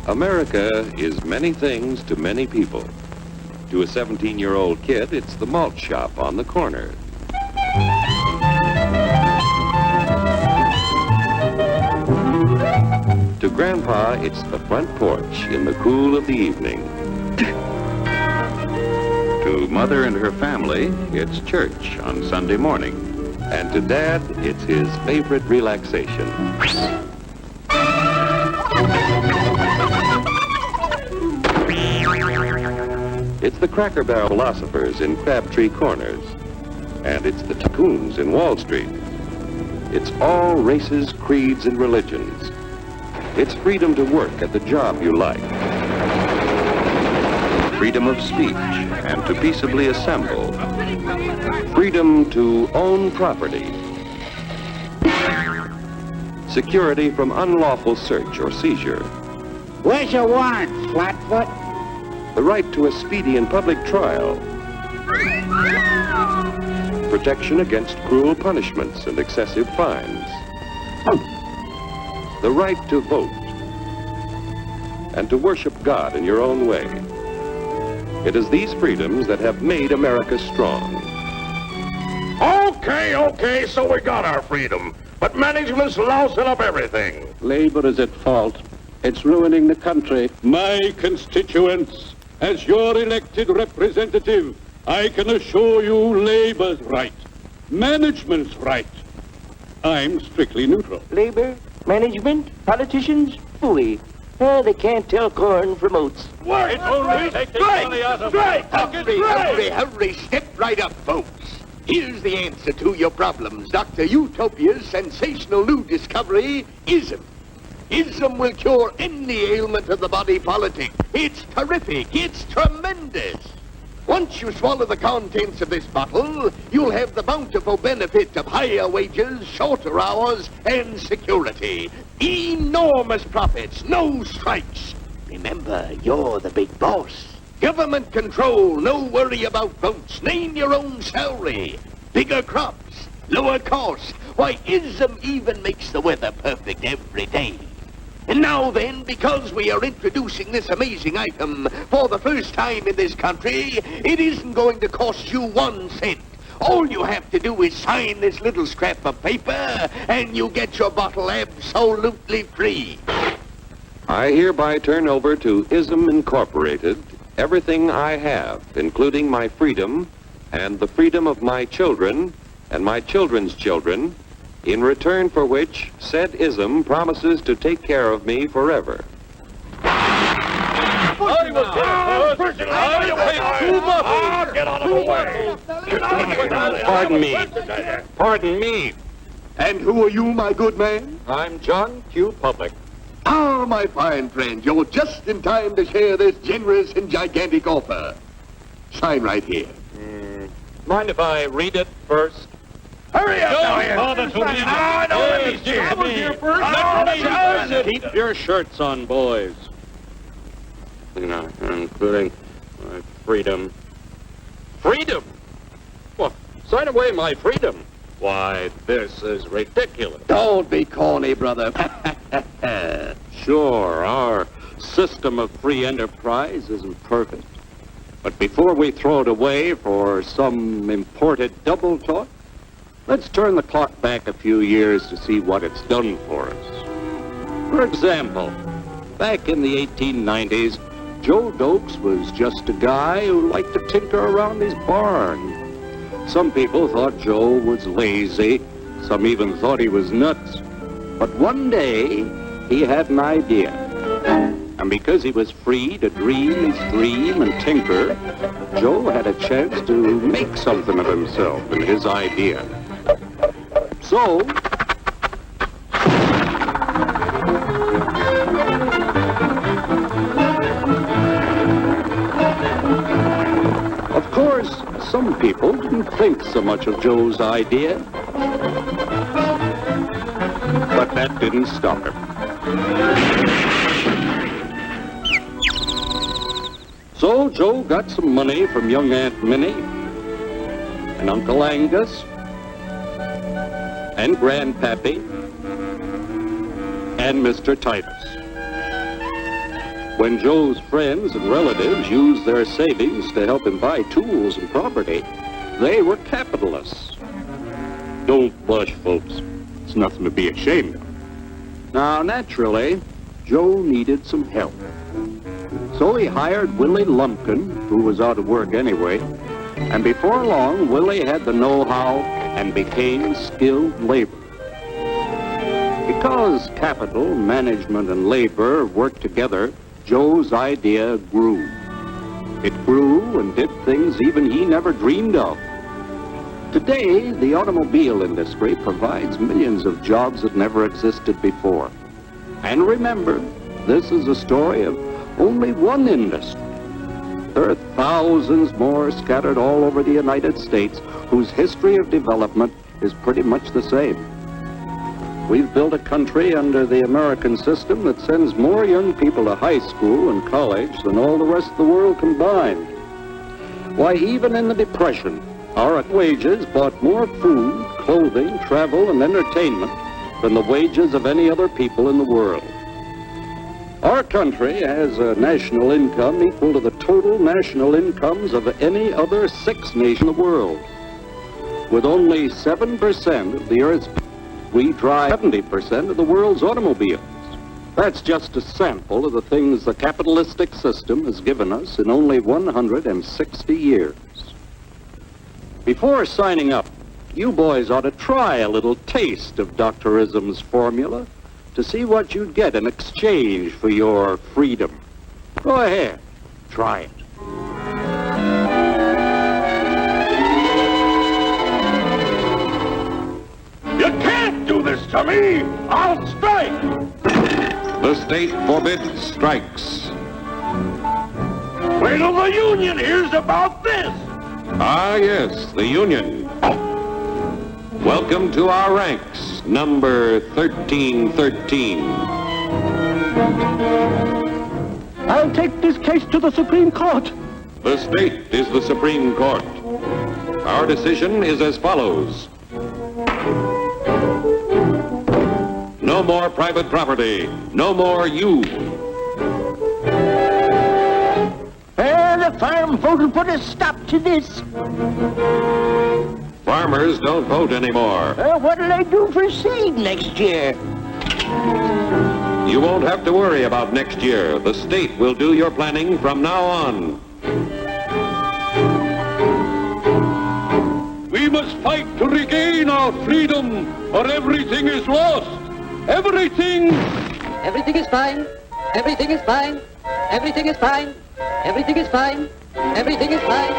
America is many things to many people. To a 17-year-old kid, it's the malt shop on the corner. To Grandpa, it's the front porch in the cool of the evening. To Mother and her family, it's church on Sunday morning. And to Dad, it's his favorite relaxation. It's the Cracker Barrel philosophers in Crabtree Corners. And it's the tycoons in Wall Street. It's all races, creeds, and religions. It's freedom to work at the job you like. Freedom of speech and to peaceably assemble. Freedom to own property. Security from unlawful search or seizure. Where's your warrant, Flatfoot? The right to a speedy and public trial. Protection against cruel punishments and excessive fines. The right to vote. And to worship God in your own way. It is these freedoms that have made America strong. Okay, so we got our freedom. But management's lousing up everything. Labor is at fault. It's ruining the country. My constituents, as your elected representative, I can assure you Labor's right. Management's right. I'm strictly neutral. Labor, management, politicians, phooey. They can't tell corn from oats. It's only taking money out of Hurry, step right up, folks. Here's the answer to your problems. Dr. Utopia's sensational new discovery, ism. Ism will cure any ailment of the body politic. It's terrific. It's tremendous. Once you swallow the contents of this bottle, you'll have the bountiful benefit of higher wages, shorter hours, and security. Enormous profits, no strikes. Remember, you're the big boss. Government control, no worry about votes. Name your own salary. Bigger crops, lower cost. Why, ism even makes the weather perfect every day. And now then, because we are introducing this amazing item for the first time in this country, it isn't going to cost you 1 cent. All you have to do is sign this little scrap of paper, and you get your bottle absolutely free. I hereby turn over to ISM Incorporated everything I have, including my freedom and the freedom of my children and my children's children, in return for which said ISM promises to take care of me forever. Pardon me. And who are you, my good man? I'm John Q. Public. Ah, my fine friend, you're just in time to share this generous and gigantic offer. Sign right here. Mind if I read it first? Hurry up now, Keep your shirts on, boys. Including my freedom. Freedom? What? Sign away my freedom? Why, this is ridiculous. Don't be corny, brother. Sure, our system of free enterprise isn't perfect. But before we throw it away for some imported double talk, let's turn the clock back a few years to see what it's done for us. For example, back in the 1890s, Joe Dokes was just a guy who liked to tinker around his barn. Some people thought Joe was lazy. Some even thought he was nuts. But one day, he had an idea. And because he was free to dream his dream and tinker, Joe had a chance to make something of himself and his idea. So, of course, some people didn't think so much of Joe's idea. But that didn't stop him. So Joe got some money from young Aunt Minnie and Uncle Angus and Grandpappy and Mr. Titus. When Joe's friends and relatives used their savings to help him buy tools and property, they were capitalists. Don't blush, folks. It's nothing to be ashamed of. Now, naturally, Joe needed some help. So he hired Willie Lumpkin, who was out of work anyway, and before long, Willie had the know-how and became skilled labor. Because capital, management, and labor worked together, Joe's idea grew. It grew and did things even he never dreamed of. Today, the automobile industry provides millions of jobs that never existed before. And remember, this is a story of only one industry. There are thousands more scattered all over the United States whose history of development is pretty much the same. We've built a country under the American system that sends more young people to high school and college than all the rest of the world combined. Why, even in the Depression, our wages bought more food, clothing, travel, and entertainment than the wages of any other people in the world. Our country has a national income equal to the total national incomes of any other 6 nations in the world. With only 7% of the Earth's people, we drive 70% of the world's automobiles. That's just a sample of the things the capitalistic system has given us in only 160 years. Before signing up, you boys ought to try a little taste of Dr. Ism's formula to see what you'd get in exchange for your freedom. Go ahead, try it. You can't do this to me! I'll strike! The state forbids strikes. Wait till the union hears about this! Ah, yes, the union. Welcome to our ranks, number 1313. I'll take this case to the Supreme Court. The state is the Supreme Court. Our decision is as follows. No more private property. No more you. The farm folk will put a stop to this. Farmers don't vote anymore. What'll they do for seed next year? You won't have to worry about next year. The state will do your planning from now on. We must fight to regain our freedom, or everything is lost. Everything! Everything is fine. Everything is fine. Everything is fine. Everything is fine. Everything is fine.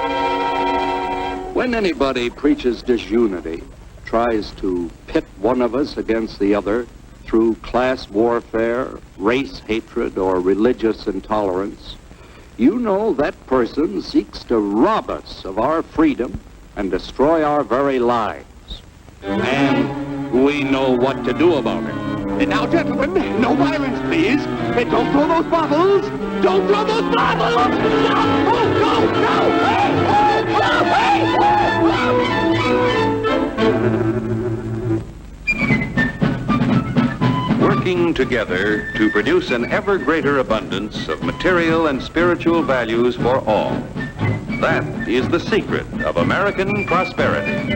When anybody preaches disunity, tries to pit one of us against the other through class warfare, race hatred, or religious intolerance, you know that person seeks to rob us of our freedom and destroy our very lives. And we know what to do about it. Now, gentlemen, no violence, please. Don't throw those bottles. Don't throw those bottles. No! Working together to produce an ever greater abundance of material and spiritual values for all. That is the secret of American prosperity.